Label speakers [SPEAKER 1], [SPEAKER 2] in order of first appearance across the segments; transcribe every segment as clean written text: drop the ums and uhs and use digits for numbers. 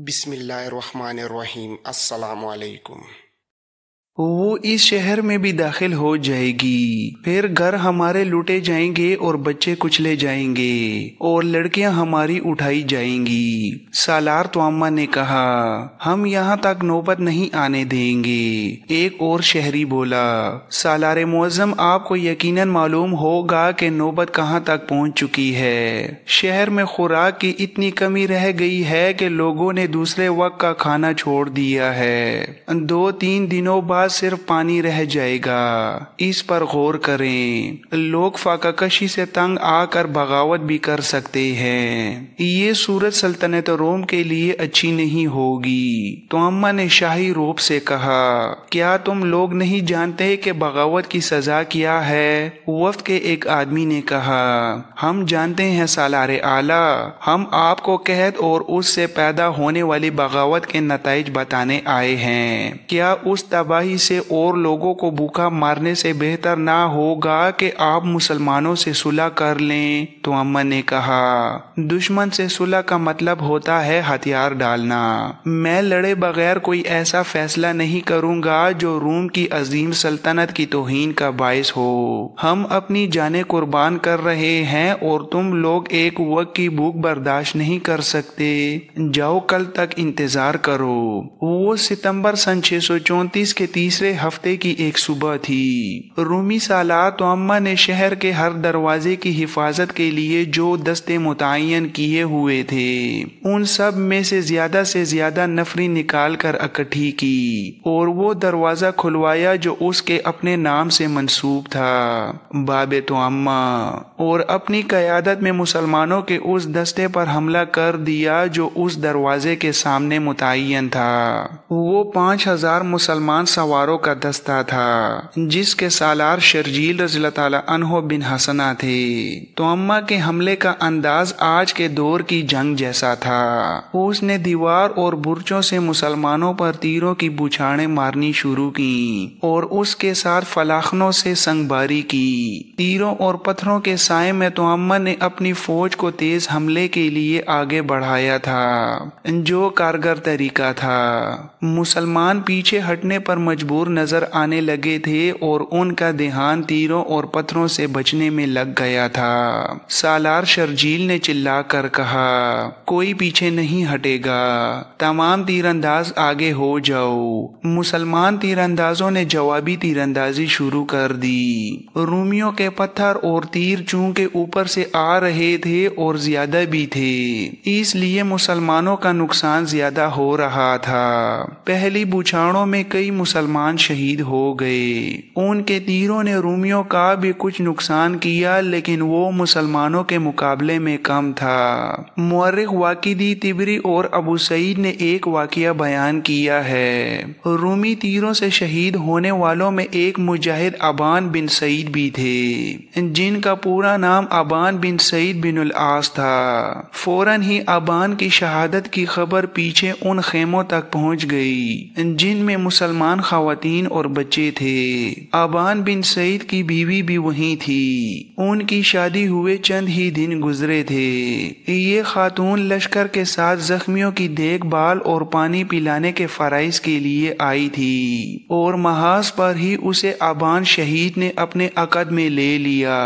[SPEAKER 1] بسم اللہ الرحمن الرحیم۔ السلام علیکم۔
[SPEAKER 2] وہ اس شہر میں بھی داخل ہو جائے گی، پھر گھر ہمارے لوٹے جائیں گے اور بچے کچلے جائیں گے اور لڑکیاں ہماری اٹھائی جائیں گی۔ سالار توامہ نے کہا، ہم یہاں تک نوبت نہیں آنے دیں گے۔ ایک اور شہری بولا، سالار معظم، آپ کو یقیناً معلوم ہوگا کہ نوبت کہاں تک پہنچ چکی ہے۔ شہر میں خوراک کی اتنی کمی رہ گئی ہے کہ لوگوں نے دوسرے وقت کا کھانا چھوڑ دیا ہے۔ 2-3 دنوں بعد صرف پانی رہ جائے گا۔ اس پر غور کریں۔ لوگ فاقہ کشی سے تنگ آ کر بغاوت بھی کر سکتے ہیں۔ یہ صورت سلطنت روم کے لیے اچھی نہیں ہوگی۔ توامہ نے شاہی روب سے کہا، کیا تم لوگ نہیں جانتے کہ بغاوت کی سزا کیا ہے؟ وفد کے ایک آدمی نے کہا، ہم جانتے ہیں سالار اعلیٰ، ہم آپ کو قحط اور اس سے پیدا ہونے والی بغاوت کے نتائج بتانے آئے ہیں۔ کیا اس تباہی سے اور لوگوں کو بھوکا مارنے سے بہتر نہ ہوگا کہ آپ مسلمانوں سے صلح کر لیں؟ توامہ نے کہا، دشمن سے صلح کا مطلب ہوتا ہے ہتھیار ڈالنا۔ میں لڑے بغیر کوئی ایسا فیصلہ نہیں کروں گا جو روم کی عظیم سلطنت کی توہین کا باعث ہو۔ ہم اپنی جانیں قربان کر رہے ہیں اور تم لوگ ایک وقت کی بھوک برداشت نہیں کر سکتے۔ جاؤ، کل تک انتظار کرو۔ وہ ستمبر سن 634 کے تیسرے ہفتے کی ایک صبح تھی۔ رومی سالار توامہ نے شہر کے ہر دروازے کی حفاظت کے لیے جو دستے متعین کیے ہوئے تھے، ان سب میں سے زیادہ نفری نکال کر اکٹھی کی اور وہ دروازہ کھلوایا جو اس کے اپنے نام سے منسوب تھا، باب توامہ، اور اپنی قیادت میں مسلمانوں کے اس دستے پر حملہ کر دیا جو اس دروازے کے سامنے متعین تھا۔ وہ 5000 مسلمان سواروں کا دستہ تھا جس کے سالار شرجیل رضی اللہ تعالیٰ عنہ بن حسنہ تھے۔ توامہ کے حملے کا انداز آج کے دور کی جنگ جیسا تھا۔ اس نے دیوار اور برچوں سے مسلمانوں پر تیروں کی بوچھاڑیں مارنی شروع کی اور اس کے ساتھ فلاخنوں سے سنگباری کی۔ تیروں اور پتھروں کے سائے میں توامہ نے اپنی فوج کو تیز حملے کے لیے آگے بڑھایا تھا، جو کارگر طریقہ تھا۔ مسلمان پیچھے ہٹنے پر مجبور نظر آنے لگے تھے اور ان کا دھیان تیروں اور پتھروں سے بچنے میں لگ گیا تھا۔ سالار شرجیل نے چلا کر کہا، کوئی پیچھے نہیں ہٹے گا، تمام تیر انداز آگے ہو جاؤ۔ مسلمان تیر اندازوں نے جوابی تیر اندازی شروع کر دی۔ رومیوں کے پتھر اور تیر چونکہ اوپر سے آ رہے تھے اور زیادہ بھی تھے، اس لیے مسلمانوں کا نقصان زیادہ ہو رہا تھا۔ پہلی بوچھاڑوں میں کئی مسلمان شہید ہو گئے۔ ان کے تیروں نے رومیوں کا بھی کچھ نقصان کیا، لیکن وہ مسلمانوں کے مقابلے میں کم تھا۔ مورخ واقدی، طبری اور ابو سعید نے ایک واقعہ بیان کیا ہے۔ رومی تیروں سے شہید ہونے والوں میں ایک مجاہد ابان بن سعید بھی تھے، جن کا پورا نام ابان بن سعید بن العاص تھا۔ فوراً ہی ابان کی شہادت کی خبر پیچھے ان خیموں تک پہنچ گئی جن میں مسلمان خواتین اور بچے تھے۔ ابان بن سعید کی بیوی بھی وہیں تھی۔ ان کی شادی ہوئے چند ہی دن گزرے تھے۔ یہ خاتون لشکر کے ساتھ زخمیوں کی دیکھ بھال اور پانی پلانے کے فرائض کے لیے آئی تھی اور محاذ پر ہی اسے ابان شہید نے اپنے عقد میں لے لیا۔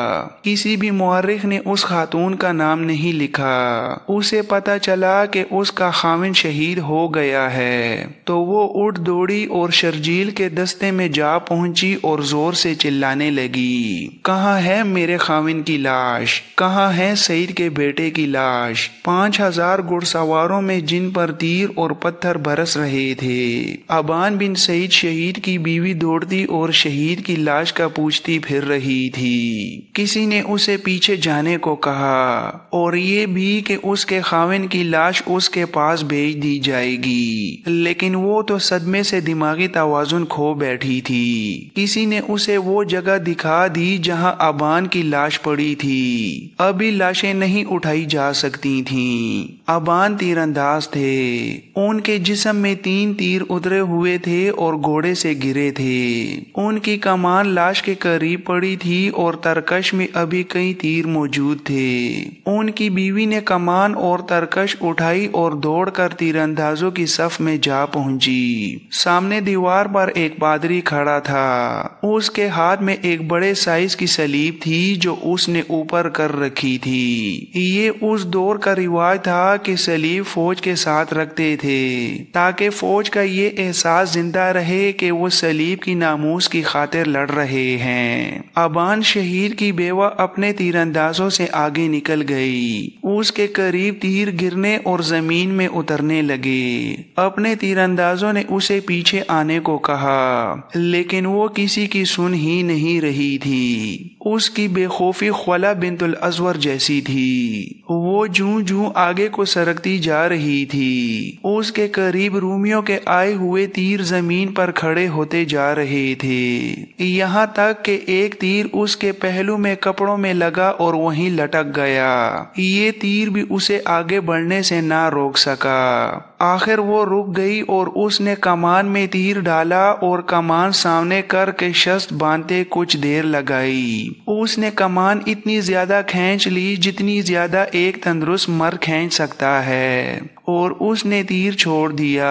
[SPEAKER 2] کسی بھی مورخ نے اس خاتون کا نام نہیں لکھا۔ اسے پتہ چلا کہ اس کا خاوند شہید ہو گیا ہے تو وہ اٹھ دوڑی اور شرجیل کے دستے میں جا پہنچی اور زور سے چلانے لگی، کہاں ہے میرے خاوند کی لاش؟ کہاں ہے سعید کے بیٹے کی لاش؟ 5000 گھڑ سواروں میں جن پر تیر اور پتھر برس رہے تھے۔ ابان بن سعید شہید کی بیوی دوڑتی اور شہید کی لاش کا پوچھتی پھر رہی تھی۔ کسی نے اسے پیچھے جانے کو کہا اور یہ بھی کہ اس کے خاوند کی لاش اس کے پاس بھیج دی جائے گی، لیکن وہ تو صدمے سے دماغی توازن کھو بیٹھی تھی۔ کسی نے اسے وہ جگہ دکھا دی جہاں ابان کی لاش پڑی تھی۔ ابھی لاشیں نہیں اٹھائی جا سکتی تھیں۔ अबान तीरंदाज थे। उनके जिस्म में 3 तीर उतरे हुए थे और घोड़े से गिरे थे। उनकी कमान लाश के करीब पड़ी थी और तरकश में अभी कई तीर मौजूद थे। उनकी बीवी ने कमान और तरकश उठाई और दौड़कर तीरंदाजों की सफ में जा पहुंची। सामने दीवार पर एक पादरी खड़ा था। उसके हाथ में एक बड़े साइज की सलीब थी जो उसने ऊपर कर रखी थी। ये उस दौर का रिवाज था कि सलीब फौज के साथ रखते थे ताकि फौज का ये एहसास जिंदा रहे कि वो सलीब की नामूस की खातिर लड़ रहे हैं। अबान शहीद की बेवा अपने तीरंदाजों से आगे निकल गई। उसके करीब तीर गिरने और जमीन में उतरने लगे। अपने तीरंदाजों ने उसे पीछे आने को कहा, लेकिन वो किसी की सुन ही नहीं रही थी। उसकी बेखौफी ख्वाला बिन्तुल अज़वर जैसी थी। वो जूं जूं आगे को सरकती जा रही थी। उसके करीब रूमियों के आए हुए तीर जमीन पर खड़े होते जा रहे थे, यहाँ तक कि एक तीर उसके पहलू में कपड़ों में लगा और वहीं लटक गया। ये तीर भी उसे आगे बढ़ने से ना रोक सका। आखिर वो रुक गई और उसने कमान में तीर डाला और कमान सामने करके शस्त्र बांधते कुछ देर लगाई। उसने कमान इतनी ज्यादा खींच ली जितनी ज्यादा एक तंदुरुस्त मर्द खींच सकता है और उसने तीर छोड़ दिया।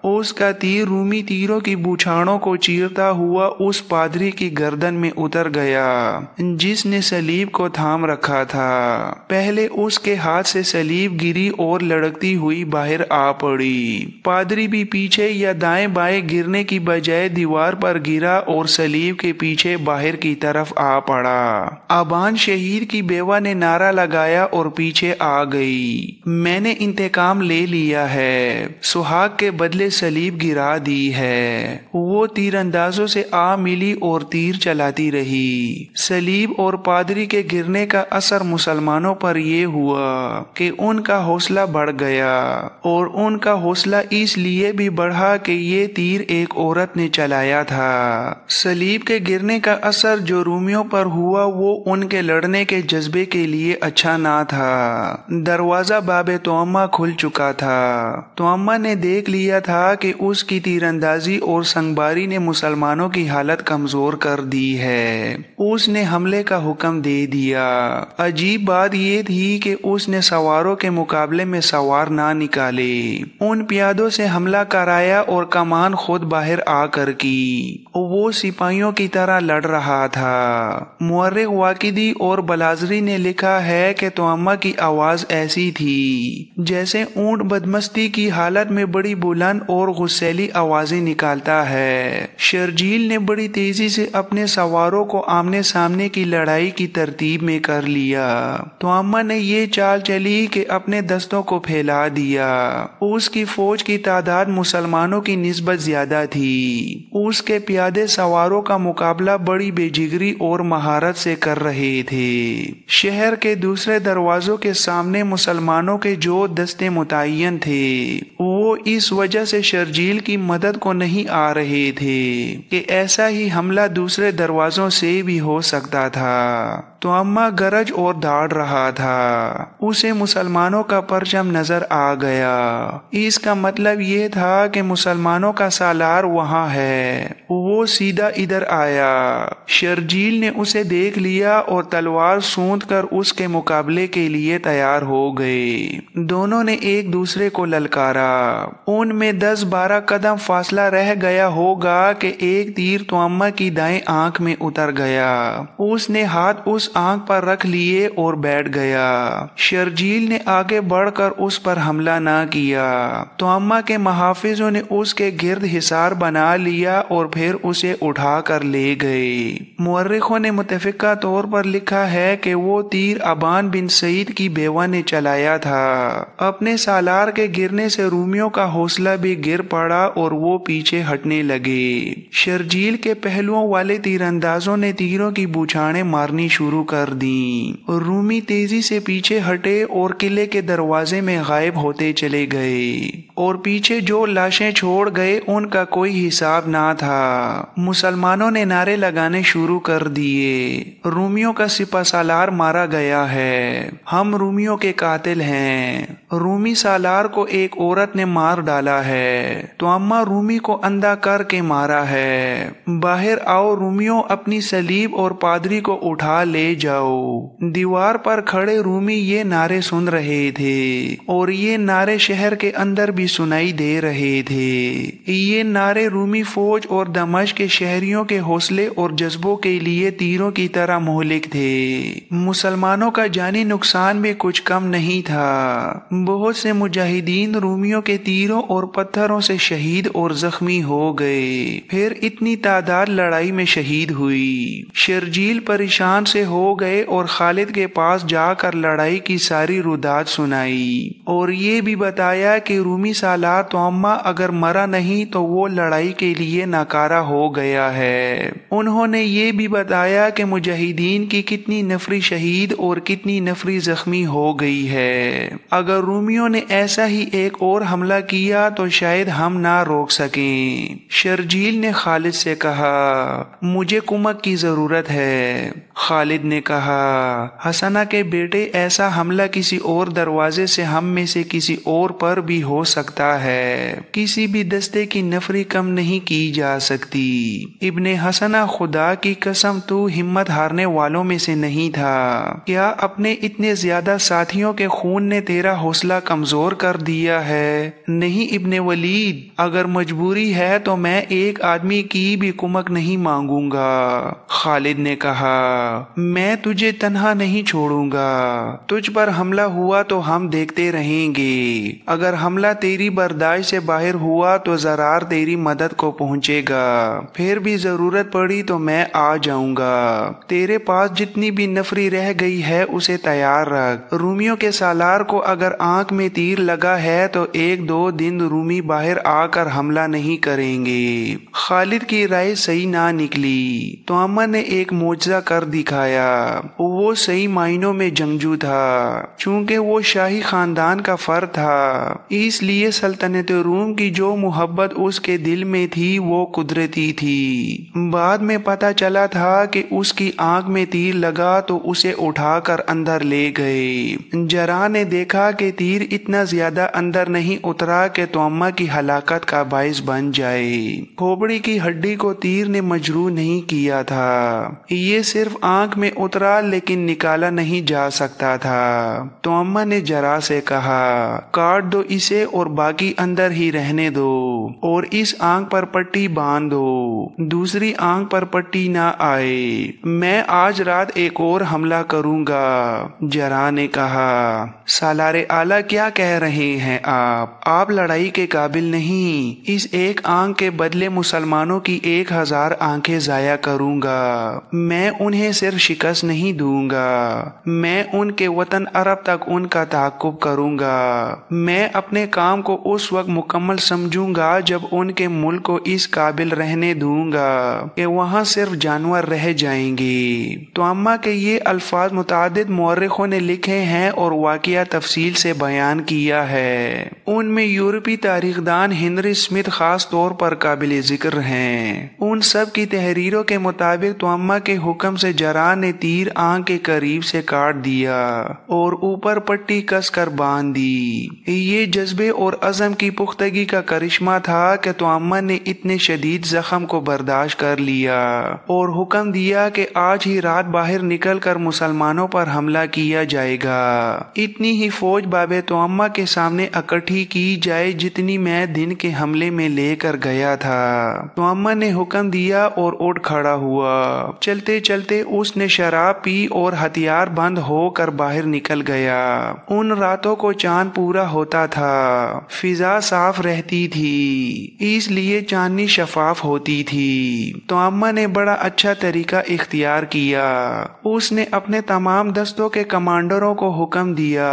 [SPEAKER 2] उसका तीर रूमी तीरों की बूछाड़ों को चीरता हुआ उस पादरी की गर्दन में उतर गया जिसने सलीब को थाम रखा था। पहले उसके हाथ से सलीब गिरी और लड़कती हुई बाहर आ पड़ी। पादरी भी पीछे या दाएं बाएं गिरने की बजाय दीवार पर गिरा और सलीब के पीछे बाहर की तरफ आ पड़ा। अबान शहीद की बेवा ने नारा लगाया और पीछे आ गई। मैंने इंतकाम ले लिया है, सुहाग के बदले सलीब गिरा दी है। वो तीरंदाजों से आ मिली और तीर चलाती रही। सलीब और पादरी के गिरने का असर मुसलमानों पर यह हुआ कि उनका हौसला बढ़ गया और उनका हौसला इसलिए भी बढ़ा कि ये तीर एक औरत ने चलाया था। सलीब के गिरने का असर जो रूमियों पर हुआ वो उनके लड़ने के जज्बे के लिए अच्छा ना था। दरवाजा बाबे तोअम्मा खुल चुका था। तोअम्मा ने देख लिया था कि उसकी तीरंदाजी और संगबारी ने मुसलमानों की हालत कमजोर कर दी है। उसने हमले का हुक्म दे दिया। अजीब बात यह थी कि उसने सवारों के मुकाबले में सवार ना निकाले। उन प्यादों से हमला कराया और कमान खुद बाहर आकर की। वो सिपाहियों की तरह लड़ रहा था। मुअर्रिख वाकिदी और बलाजरी ने लिखा है कि तोअम्मा की आवाज ऐसी थी जैसे ऊंट बदमस्ती की हालत में बड़ी बुलंद और गुस्सैली आवाजें निकालता है। शर्जील ने बड़ी तेजी से अपने सवारों को आमने सामने की लड़ाई की तरतीब में कर लिया। तोअम्मा ने ये चाल चली कि अपने दस्तों को फैला दिया। उसकी फौज की तादाद मुसलमानों की निस्बत ज्यादा थी। उसके प्यादे सवारों का मुकाबला बड़ी बेजिगरी और महारत से कर रहे थे। शहर के दूसरे दरवाजों के सामने मुसलमानों के जो दस्ते मुतय्यन थे वो इस वजह से शर्जील की मदद को नहीं आ रहे थे कि ऐसा ही हमला दूसरे दरवाजों से भी हो सकता था। तोअम्मा गरज और दाड़ रहा था। उसे मुसलमानों का परचम नजर आ गया। इसका मतलब ये था कि मुसलमानों का सालार वहां है। वो सीधा इधर आया। शर्जील ने उसे देख लिया और तलवार सूंध कर उसके मुकाबले के लिए तैयार हो गए। दोनों ने एक दूसरे को ललकारा। उनमें 10-12 कदम फासला रह गया होगा कि एक तीर तोअम्मा की दाएं आंख में उतर गया। उसने हाथ उस आंख पर रख लिए और बैठ गया। शर्जील ने आगे बढ़कर उस पर हमला ना किया। तोअम्मा के महाफिजों ने उसके गिर्द हिसार बना लिया और फिर उसे उठा कर ले गए। मुअर्रिखों ने मुतफिका तौर पर लिखा है कि वो तीर अबान बिन सईद की बेवा ने चलाया था। अपने सालार के गिरने से रूमियों का हौसला भी गिर पड़ा और वो पीछे हटने लगे। शर्जील के पहलुओं वाले तीरंदाजों ने तीरों की बूछाड़ें मारनी शुरू शुरू कर दी। रूमी तेजी से पीछे हटे और किले के दरवाजे में गायब होते चले गए और पीछे जो लाशें छोड़ गए उनका कोई हिसाब ना था। मुसलमानों ने नारे लगाने शुरू कर दिए, रूमियों का सिपह सालार मारा गया है, हम रूमियों के कातिल हैं, रूमी सालार को एक औरत ने मार डाला है, तो अम्मा रूमी को अंधा करके मारा है, बाहर आओ रूमियों, अपनी सलीब और पादरी को उठा ले जाओ। दीवार पर खड़े रूमी ये नारे सुन रहे थे और ये नारे शहर के अंदर भी सुनाई दे रहे थे। ये नारे रूमी फौज और दमिश्क के शहरियों के हौसले और जज्बों के लिए तीरों की तरह मोहलिक थे। मुसलमानों का जानी नुकसान भी कुछ कम नहीं था। बहुत से मुजाहिदीन रूमियों के तीरों और पत्थरों से शहीद और जख्मी हो गए। फिर इतनी तादाद लड़ाई में शहीद हुई। शर्जील परेशान से हो गए और खालिद के पास जाकर लड़ाई की सारी रुदात सुनाई और ये भी बताया कि रूमी सालार तोअम्मा अगर मरा नहीं तो वो लड़ाई के लिए नाकारा हो गया है। उन्होंने ये भी बताया कि मुजाहिदीन की कितनी नफरी शहीद और कितनी नफरी जख्मी हो गई है। अगर रूमियों ने ऐसा ही एक और हमला किया तो शायद हम ना रोक सकें। शर्जील ने खालिद से कहा, मुझे कुमक की जरूरत है। खालिद ने कहा, हसना के बेटे, ऐसा हमला किसी और दरवाजे से हम में से किसी और पर भी हो सकता है। किसी भी दस्ते की नफरी कम नहीं की जा सकती। इब्ने हसना, खुदा की कसम तू हिम्मत हारने वालों में से नहीं था। क्या अपने इतने ज्यादा साथियों के खून ने तेरा हौसला कमजोर कर दिया है? नहीं इब्ने वलीद, अगर मजबूरी है तो मैं एक आदमी की भी कुमक नहीं मांगूंगा। खालिद ने कहा, मैं तुझे तन्हा नहीं छोड़ूंगा। तुझ पर हमला हुआ तो हम देखते रहेंगे। अगर हमला तेरी बर्दाश्त से बाहर हुआ तो जरार तेरी मदद को पहुंचेगा। फिर भी जरूरत पड़ी तो मैं आ जाऊंगा। तेरे पास जितनी भी नफरी रह गई है उसे तैयार रख। रूमियों के सालार को अगर आंख में तीर लगा है तो 1-2 दिन रूमी बाहर आकर हमला नहीं करेंगे। खालिद की राय सही ना निकली तो अम्मा ने एक मोजा कर दिखाया। वो सही मायनों में जंगजू था। चूंकि वो शाही खानदान का फर्द था इसलिए सल्तनत रूम की जो मोहब्बत उसके दिल में थी वो कुदरती थी। बाद में पता चला था कि उसकी आंख में तीर लगा तो उसे उठाकर अंदर ले गए। जरा ने देखा कि तीर इतना ज्यादा अंदर नहीं उतरा कि तोअम्मा की हलाकत का बाइस बन जाए। खोपड़ी की हड्डी को तीर ने मजरू नहीं किया था। ये सिर्फ आंख में उतरा लेकिन निकाला नहीं जा सकता था। तो अम्मा ने जरा से कहा, काट दो इसे और बाकी अंदर ही रहने दो और इस आंख पर पट्टी बांध दो, दूसरी आंख पर पट्टी ना आए। मैं आज रात एक और हमला करूंगा। जरा ने कहा, सालारे आला क्या कह रहे हैं आप लड़ाई के काबिल नहीं। इस एक आंख के बदले मुसलमानों की 1000 आंखें जाया करूंगा। मैं उन्हें सिर्फ शिकस्त नहीं दूंगा, मैं उनके वतन अरब तक उनका ताक़ुब करूंगा। मैं अपने काम को उस वक्त मुकम्मल समझूंगा जब उनके मुल्क को इस काबिल रहने दूंगा कि वहां सिर्फ जानवर रह जाएंगे। तो अम्मा के ये अल्फाज मुतादिद मौरखों ने लिखे हैं और वाक़िया तफसील से बयान किया है। उनमें यूरोपी तारीखदान हेनरी स्मिथ खास तौर पर काबिल जिक्र हैं। उन सब की तहरीरों के मुताबिक तो अम्मा के हुक्म से जरा ने तीर आंख के करीब से काट दिया और ऊपर पट्टी कस कर बांध दी। ये जज्बे और अज़म की पुख्तगी का करिश्मा था कि तो अम्मा ने इतने शदीद जख्म को बर्दाश्त कर लिया और हुक्म दिया कि आज ही रात बाहर निकल कर मुसलमानों पर हमला किया जाएगा। इतनी ही फौज बाबे तो अम्मा के सामने इकट्ठी की जाए जितनी मैं दिन के हमले में लेकर गया था। तो अम्मा ने हुक्म दिया और उठ खड़ा हुआ। चलते चलते उसने शराब पी और हथियार बंद होकर बाहर निकल गया। उन रातों को चांद पूरा होता था, फिजा साफ रहती थी, इसलिए चांदनी शफाफ होती थी। तो अम्मा ने बड़ा अच्छा तरीका इख्तियार किया। उसने अपने तमाम दस्तों के कमांडरों को हुक्म दिया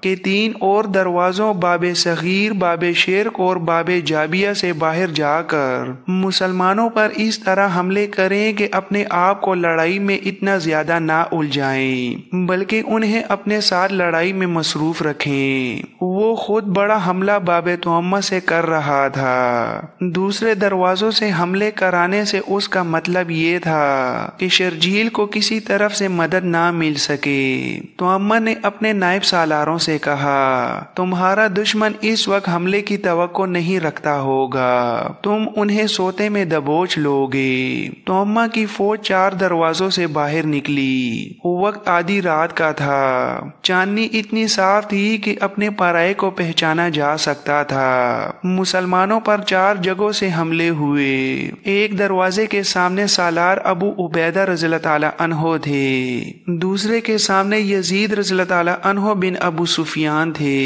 [SPEAKER 2] कि 3 और दरवाजों बाबे सगीर, बाबे शेरक और बाबे जाबिया से बाहर जाकर मुसलमानों पर इस तरह हमले करें कि अपने आप को लड़ाई में इतना ज्यादा ना उलझाएं, बल्कि उन्हें अपने साथ लड़ाई में मसरूफ रखें। वो खुद बड़ा हमला बाबे तुअम्मा से कर रहा था। दूसरे दरवाजों से हमले कराने से उसका मतलब ये था कि शर्जील को किसी तरफ से मदद ना मिल सके। तुअम्मा ने अपने नायब सालारों से कहा, तुम्हारा दुश्मन इस वक्त हमले की तवक्को नहीं रखता होगा, तुम उन्हें सोते में दबोच लोगे। तुअम्मा की फौज 4 दरवाजों से बाहर निकली। वक्त आधी रात का था। चांदनी इतनी साफ थी कि अपने पराये को पहचाना जा सकता था। मुसलमानों पर 4 जगहों से हमले हुए। एक दरवाजे के सामने सालार अबू उबैदा रज़ियल्लाहु ताला अन्हो थे। दूसरे के सामने यजीद रज़ियल्लाहु ताला अन्हो बिन अबू सुफियान थे।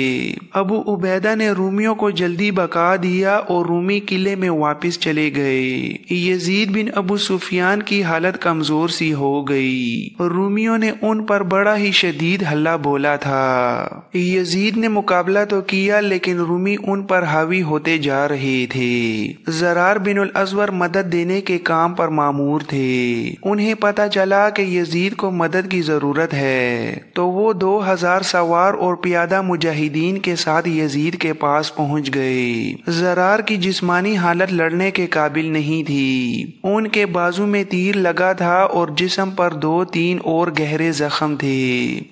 [SPEAKER 2] अबू उबैदा ने रूमियों को जल्दी बका दिया और रूमी किले में वापस चले गए। यजीद बिन अबू सुफियान की हालत कमजोर सी हो गई। रूमियों ने उन पर बड़ा ही शदीद हल्ला बोला था। यजीद ने मुकाबला तो किया, लेकिन रूमी उन पर हावी होते जा रहे थे। ज़रार बिन अल अज़वर मदद देने के काम पर मामूर थे। उन्हें पता चला कि यजीद को मदद की जरूरत है, तो वो 2000 सवार और पियादा मुजाहिदीन के साथ यजीद के पास पहुंच गए। ज़रार की जिस्मानी हालत लड़ने के काबिल नहीं थी। उनके बाजू में तीर लगा था और जिस्म पर 2-3 और गहरे जख्म थे।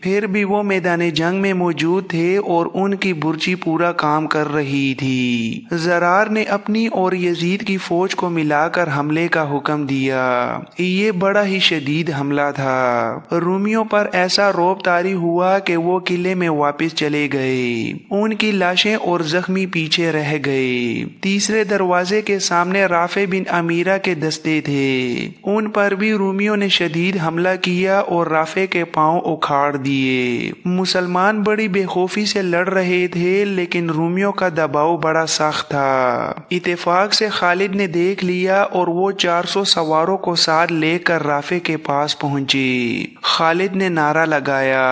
[SPEAKER 2] फिर भी वो मैदान जंग में मौजूद थे और उनकी बुर्जी पूरा काम कर रही थी। ज़रार ने अपनी और यजीद की फौज को मिलाकर हमले का हुक्म दिया। ये बड़ा ही शदीद हमला था। रूमियों पर ऐसा रौब तारी हुआ कि वो किले में वापस चले गए। उनकी लाशें और जख्मी पीछे रह गए। तीसरे दरवाजे के सामने राफे बिन अमीरा के दस्ते थे। उन पर भी रूमियों ने शदीद हमला किया और राफे के पांव उखाड़ दिए। मुसलमान बड़ी बेखौफी से लड़ रहे थे, लेकिन रूमियों का दबाव बड़ा सख्त था। इत्तेफाक से खालिद ने देख लिया और वो 400 सवारों को साथ लेकर राफे के पास पहुंचे। खालिद ने नारा लगाया,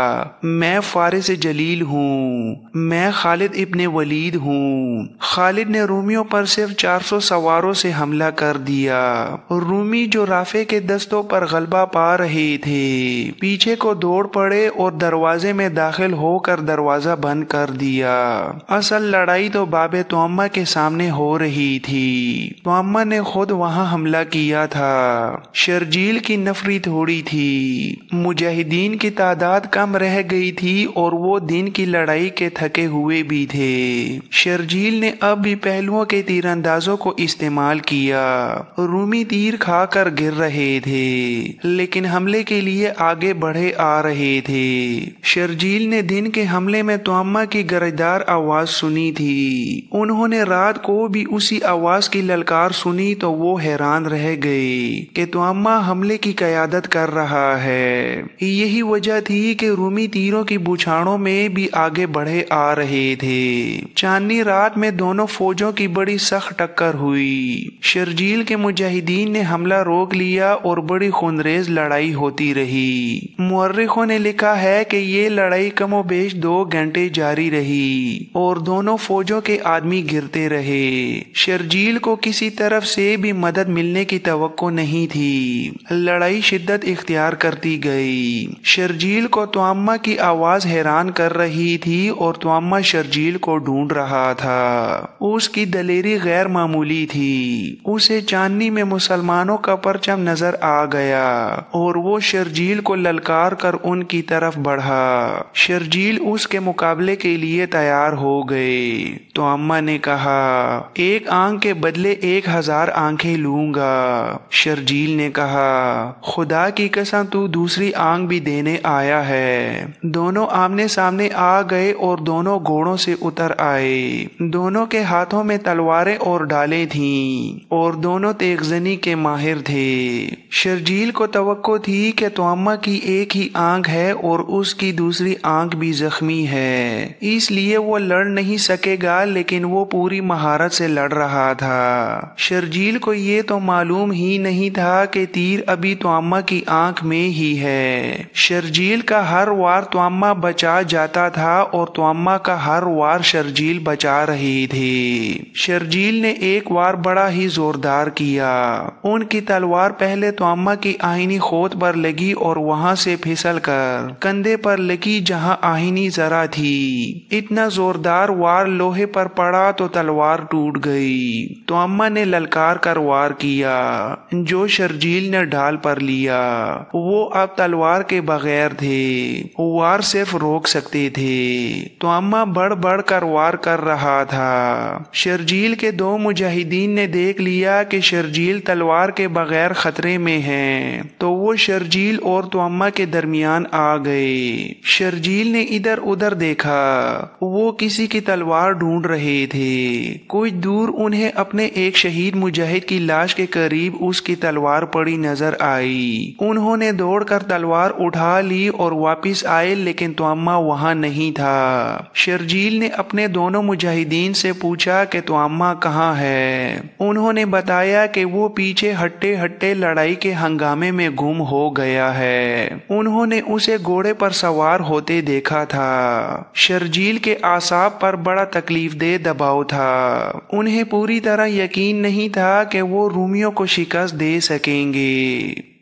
[SPEAKER 2] मैं फारिस जलील हूँ, मैं खालिद इब्ने वलीद हूँ। खालिद ने रूमियों पर सिर्फ 400 सवारों से हमला कर दिया। रूमी जो राफे के दस्तों पर गलबा पा रहे थे, पीछे को दौड़ पड़े और दरवाजे में दाखिल होकर दरवाजा बंद कर दिया। असल लड़ाई तो बाबे तुअम्मा के सामने हो रही थी। तुअम्मा ने खुद वहां हमला किया था। शर्जील की नफरी थोड़ी थी। मुजाहिदीन की तादाद कम रह गई थी और वो दिन की लड़ाई के थके हुए भी थे। शर्जील ने अब भी पहलुओं के तीरंदाजों को इस्तेमाल किया। रूमी तीर खाकर गिर रहे थे, लेकिन हमले के लिए आगे बढ़े आ रहे थे। शर्जील ने दिन के हमले में तुअम्मा की गरजदार आवाज सुनी थी। उन्होंने रात को भी उसी आवाज की ललकार सुनी तो वो हैरान रह गए कि तुअम्मा हमले की क़यादत कर रहा है। यही वजह थी कि रूमी तीरों की बुछाड़ों में भी आगे बढ़े आ रहे थे। चांदनी रात में दोनों फौजों की बड़ी सख्त टक्कर हुई। शर्जील के मुजाहिदीन ने हमला रोक लिया और बड़ी खूनरेज लड़ाई होती रही। मुअर्रिखों ने लिखा है कि ये लड़ाई कमोबेश 2 घंटे जारी रही और दोनों फौजों के आदमी गिरते रहे। शर्जील को किसी तरफ से भी मदद मिलने की तवक्को नहीं थी। लड़ाई शिद्दत इख्तियार करती गई। शर्जील को तुअम्मा की आवाज हैरान कर रही थी और तुअम्मा शर्जील को ढूंढ रहा था। उसकी दलेरी गैर मामूली थी। उसे चांदनी में मुसलमानों का परचम नजर आ गया और वो शर्जील को ललकार कर उनकी तरफ बढ़ा। शर्जील उसके मुकाबले के लिए तैयार हो गए। तुअम्मा ने कहा, एक आंख के बदले 1000 आंखें लूंगा। शर्जील ने कहा, खुदा की कसम तू दूसरी आंख भी देने आया है। दोनों आमने सामने आ गए और दोनों घोड़ों से उतर आए। दोनों के हाथों में तलवारें और ढालें थीं और दोनों तेगजनी के माहिर थे। शर्जील को तवक्को थी कि तुअम्मा की एक ही आंख है और उसकी दूसरी आंख भी जख्मी है, इसलिए वो लड़ नहीं सकेगा, लेकिन वो पूरी महारत से लड़ रहा था। शर्जील को ये तो मालूम ही नहीं था कि तीर अभी तुअम्मा की आंख में ही है। शर्जील का हर वार तुअम्मा बचा जाता था और तुअम्मा का हर वार शर्जील बचा रहे थे। शर्जील ने एक वार बड़ा ही जोरदार किया। उनकी तलवार पहले तुअम्मा की आईनी खोत पर पर लगी और वहां से फिसल कर कंधे पर लगी जहां आहिनी जरा थी। इतना जोरदार वार लोहे पर पड़ा तो तलवार टूट गई। तो अम्मा ने ललकार कर वार किया जो शर्जील ने ढाल पर लिया। वो अब तलवार के बगैर थे, वार सिर्फ रोक सकते थे। तो अम्मा बढ़ बढ़ कर वार कर रहा था। शर्जील के दो मुजाहिदीन ने देख लिया कि शर्जील तलवार के बगैर खतरे में है, तो वो शर्जील और तो अम्मा के दरमियान आ गए। शर्जील ने इधर उधर देखा, वो किसी की तलवार ढूंढ रहे थे। कुछ दूर उन्हें अपने एक शहीद मुजाहिद की लाश के करीब उसकी तलवार पड़ी नजर आई। उन्होंने दौड़कर तलवार उठा ली और वापिस आए, लेकिन तो अम्मा वहां नहीं था। शर्जील ने अपने दोनों मुजाहिदीन से पूछा कि तो अम्मा कहाँ है। उन्होंने बताया कि वो पीछे हट्टे हट्टे लड़ाई के हंगामे में गुम हो गया है। उन्होंने उसे घोड़े पर सवार होते देखा था। शर्जील के आसाब पर बड़ा तकलीफ दे दबाव था। उन्हें पूरी तरह यकीन नहीं था कि वो रोमियो को शिकस्त दे सकेंगे।